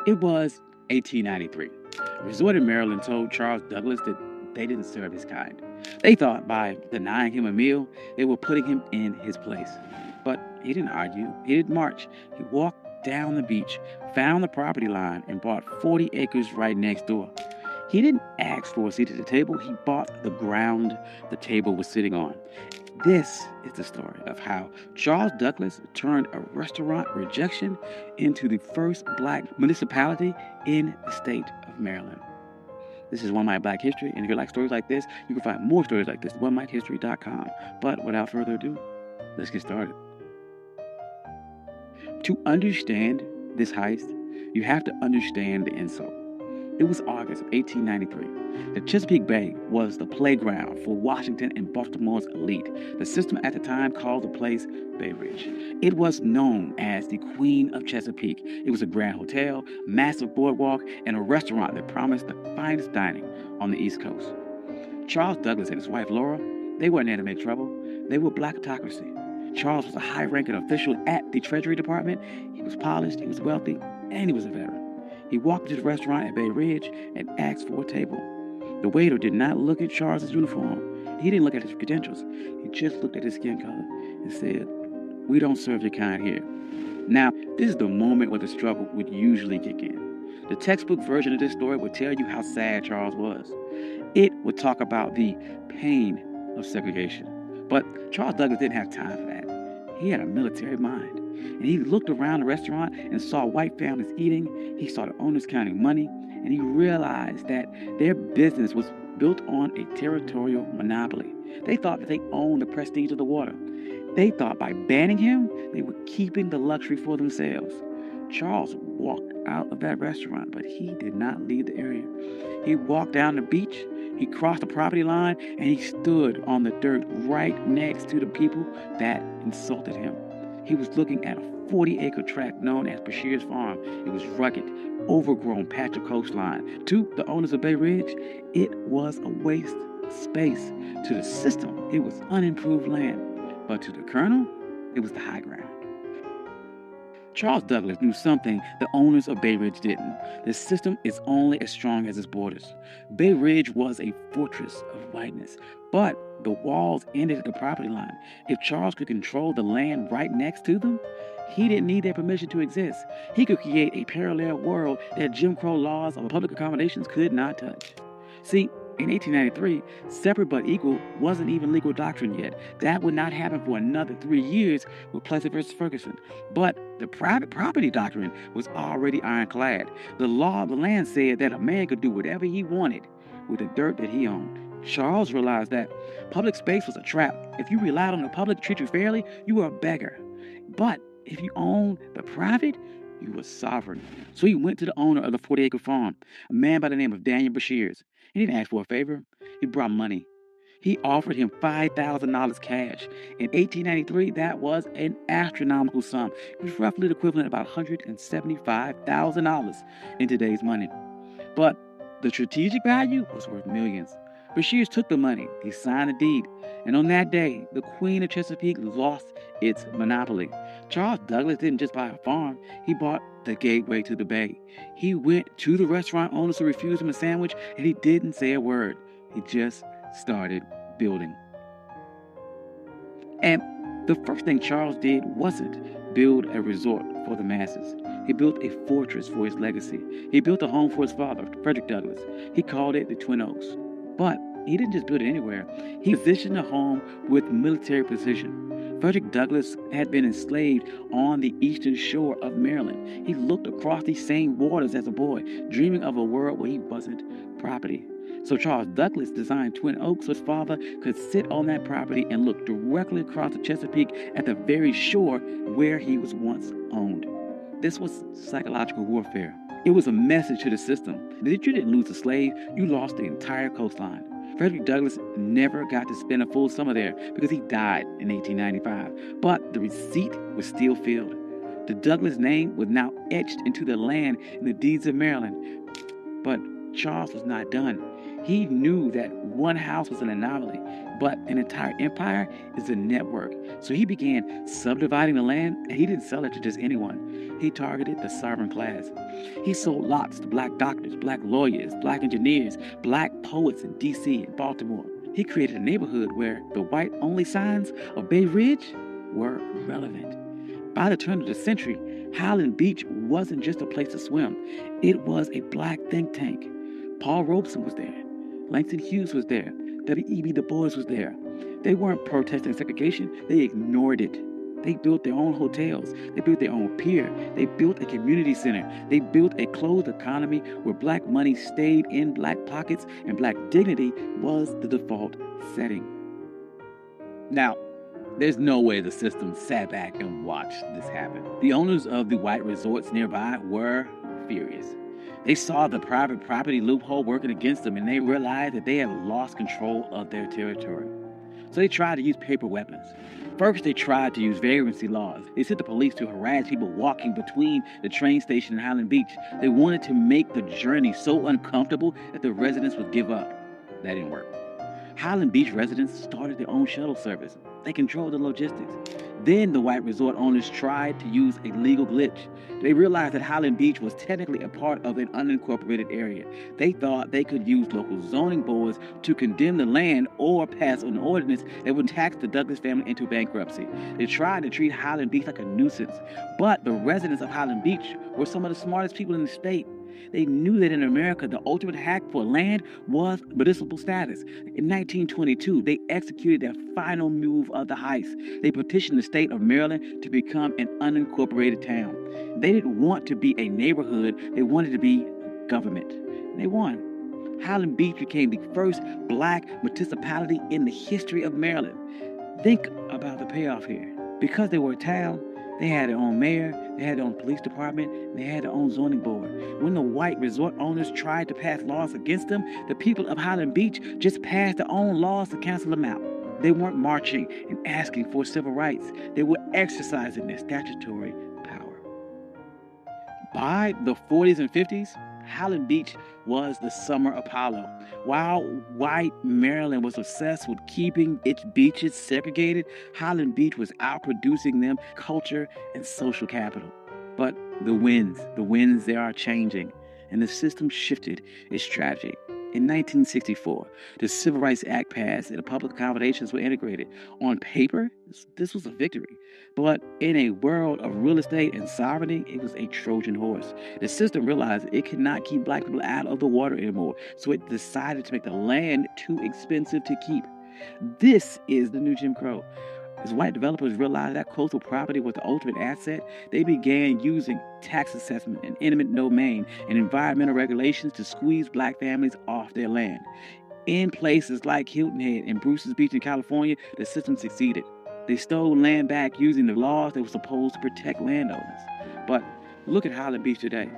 It was 1893. A resort in Maryland told Charles Douglas that they didn't serve his kind. They thought by denying him a meal, they were putting him in his place. But he didn't argue. He didn't march. He walked down the beach, found the property line, and bought 40 acres right next door. He didn't ask for a seat at the table. He bought the ground the table was sitting on. This is the story of how Charles Douglas turned a restaurant rejection into the first black municipality in the state of Maryland. This is One Mike Black History, and if you like stories like this, you can find more stories like this at onemikehistory.com. But without further ado, let's get started. To understand this heist, you have to understand the insult. It was August of 1893. The Chesapeake Bay was the playground for Washington and Baltimore's elite. The system at the time called the place Bay Ridge. It was known as the Queen of Chesapeake. It was a grand hotel, massive boardwalk, and a restaurant that promised the finest dining on the East Coast. Charles Douglas and his wife Laura, they weren't there to make trouble. They were blackocracy. Charles was a high-ranking official at the Treasury Department. He was polished, he was wealthy, and he was a veteran. He walked to the restaurant at Bay Ridge and asked for a table. The waiter did not look at Charles's uniform. He didn't look at his credentials. He just looked at his skin color and said, "We don't serve your kind here." Now, this is the moment where the struggle would usually kick in. The textbook version of this story would tell you how sad Charles was. It would talk about the pain of segregation. But Charles Douglas didn't have time for that. He had a military mind. And he looked around the restaurant and saw white families eating. He saw the owners counting money. And he realized that their business was built on a territorial monopoly. They thought that they owned the prestige of the water. They thought by banning him, they were keeping the luxury for themselves. Charles walked out of that restaurant, but he did not leave the area. He walked down the beach. He crossed the property line, and he stood on the dirt right next to the people that insulted him. He was looking at a 40-acre tract known as Bashir's Farm. It was rugged, overgrown patch of coastline. To the owners of Bay Ridge, it was a waste of space. To the system, it was unimproved land. But to the Colonel, it was the high ground. Charles Douglas knew something the owners of Bay Ridge didn't. The system is only as strong as its borders. Bay Ridge was a fortress of whiteness, but the walls ended at the property line. If Charles could control the land right next to them, he didn't need their permission to exist. He could create a parallel world that Jim Crow laws of public accommodations could not touch. See, in 1893, separate but equal wasn't even legal doctrine yet. That would not happen for another 3 years with Plessy versus Ferguson. But the private property doctrine was already ironclad. The law of the land said that a man could do whatever he wanted with the dirt that he owned. Charles realized that public space was a trap. If you relied on the public to treat you fairly, you were a beggar. But if you owned the private, you were sovereign. So he went to the owner of the 40-acre farm, a man by the name of Daniel Bashirs. He didn't ask for a favor. He brought money. He offered him $5,000 cash. In 1893, that was an astronomical sum. It was roughly the equivalent of about $175,000 in today's money. But the strategic value was worth millions. Bashirs took the money. He signed the deed. And on that day, the Queen of Chesapeake lost its monopoly. Charles Douglas didn't just buy a farm. He bought the gateway to the bay. He went to the restaurant owners who refused him a sandwich, and he didn't say a word. He just started building. And the first thing Charles did wasn't build a resort for the masses. He built a fortress for his legacy. He built a home for his father, Frederick Douglass. He called it the Twin Oaks. But he didn't just build it anywhere. He positioned the home with military precision. Frederick Douglass had been enslaved on the eastern shore of Maryland. He looked across these same waters as a boy, dreaming of a world where he wasn't property. So Charles Douglas designed Twin Oaks so his father could sit on that property and look directly across the Chesapeake at the very shore where he was once owned. This was psychological warfare. It was a message to the system that if you didn't lose a slave, you lost the entire coastline. Frederick Douglass never got to spend a full summer there because he died in 1895, but the receipt was still filled. The Douglass name was now etched into the land in the deeds of Maryland. But Charles was not done. He knew that one house was an anomaly, but an entire empire is a network. So he began subdividing the land, and he didn't sell it to just anyone. He targeted the sovereign class. He sold lots to black doctors, black lawyers, black engineers, black poets in D.C. and Baltimore. He created a neighborhood where the white-only signs of Bay Ridge were irrelevant. By the turn of the century, Highland Beach wasn't just a place to swim. It was a black think tank. Paul Robeson was there. Langston Hughes was there. W.E.B. Du Bois was there. They weren't protesting segregation. They ignored it. They built their own hotels. They built their own pier. They built a community center. They built a closed economy where black money stayed in black pockets and black dignity was the default setting. Now, there's no way the system sat back and watched this happen. The owners of the white resorts nearby were furious. They saw the private property loophole working against them, and they realized that they had lost control of their territory. So they tried to use paper weapons. First, they tried to use vagrancy laws. They sent the police to harass people walking between the train station and Highland Beach. They wanted to make the journey so uncomfortable that the residents would give up. That didn't work. Highland Beach residents started their own shuttle service. They controlled the logistics. Then the white resort owners tried to use a legal glitch. They realized that Highland Beach was technically a part of an unincorporated area. They thought they could use local zoning boards to condemn the land or pass an ordinance that would tax the Douglas family into bankruptcy. They tried to treat Highland Beach like a nuisance, but the residents of Highland Beach were some of the smartest people in the state. They knew that in America, the ultimate hack for land was municipal status. In 1922, they executed their final move of the heist. They petitioned the state of Maryland to become an unincorporated town. They didn't want to be a neighborhood. They wanted to be government. And they won. Highland Beach became the first black municipality in the history of Maryland. Think about the payoff here. Because they were a town, they had their own mayor, they had their own police department, and they had their own zoning board. When the white resort owners tried to pass laws against them, the people of Highland Beach just passed their own laws to cancel them out. They weren't marching and asking for civil rights. They were exercising their statutory power. By the 40s and 50s, Highland Beach was the summer Apollo. While white Maryland was obsessed with keeping its beaches segregated, Highland Beach was outproducing them culture and social capital. But the winds, they are changing, and the system shifted its strategy. In 1964, the Civil Rights Act passed and the public accommodations were integrated. On paper, this was a victory. But in a world of real estate and sovereignty, it was a Trojan horse. The system realized it could not keep black people out of the water anymore, so it decided to make the land too expensive to keep. This is the new Jim Crow. As white developers realized that coastal property was the ultimate asset, they began using tax assessment and eminent domain and environmental regulations to squeeze black families off their land. In places like Hilton Head and Bruce's Beach in California, the system succeeded. They stole land back using the laws that were supposed to protect landowners. But look at Highland Beach today.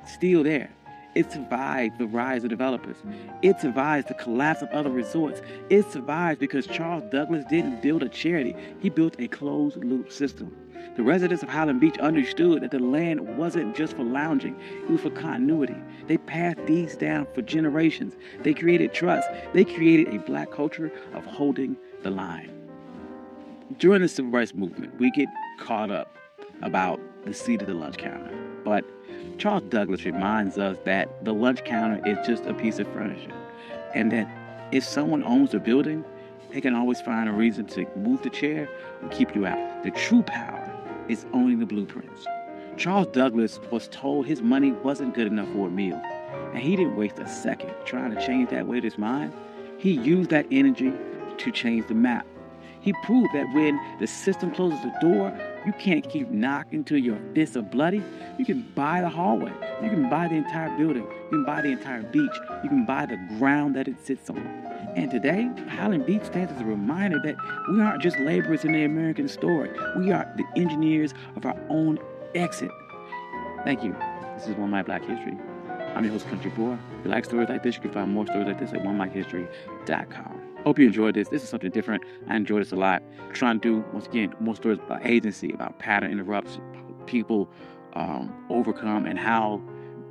It's still there. It survived the rise of developers. It survives the collapse of other resorts. It survives because Charles Douglas didn't build a charity. He built a closed-loop system. The residents of Highland Beach understood that the land wasn't just for lounging. It was for continuity. They passed these down for generations. They created trust. They created a black culture of holding the line. During the Civil Rights Movement, we get caught up about the seat of the lunch counter. But Charles Douglas reminds us that the lunch counter is just a piece of furniture, and that if someone owns a building, they can always find a reason to move the chair or keep you out. The true power is owning the blueprints. Charles Douglas was told his money wasn't good enough for a meal, and he didn't waste a second trying to change that with his mind. He used that energy to change the map. He proved that when the system closes the door, you can't keep knocking till your fists are bloody. You can buy the hallway. You can buy the entire building. You can buy the entire beach. You can buy the ground that it sits on. And today, Highland Beach stands as a reminder that we aren't just laborers in the American story. We are the engineers of our own exit. Thank you. This is One My Black History. I'm your host, Country Boy. If you like stories like this, you can find more stories like this at onemyhistory.com. Hope you enjoyed this. This is something different. I enjoyed this a lot. Trying to do, once again, more stories about agency, about pattern interrupts, people overcome, and how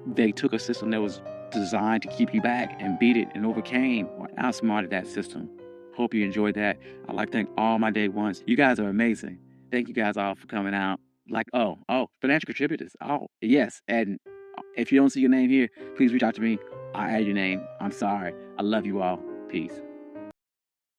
they took a system that was designed to keep you back and beat it and overcame or outsmarted that system. Hope you enjoyed that. I'd like to thank all my day ones. You guys are amazing. Thank you guys all for coming out. Like, financial contributors. Oh, yes. And if you don't see your name here, please reach out to me. I'll add your name. I'm sorry. I love you all. Peace.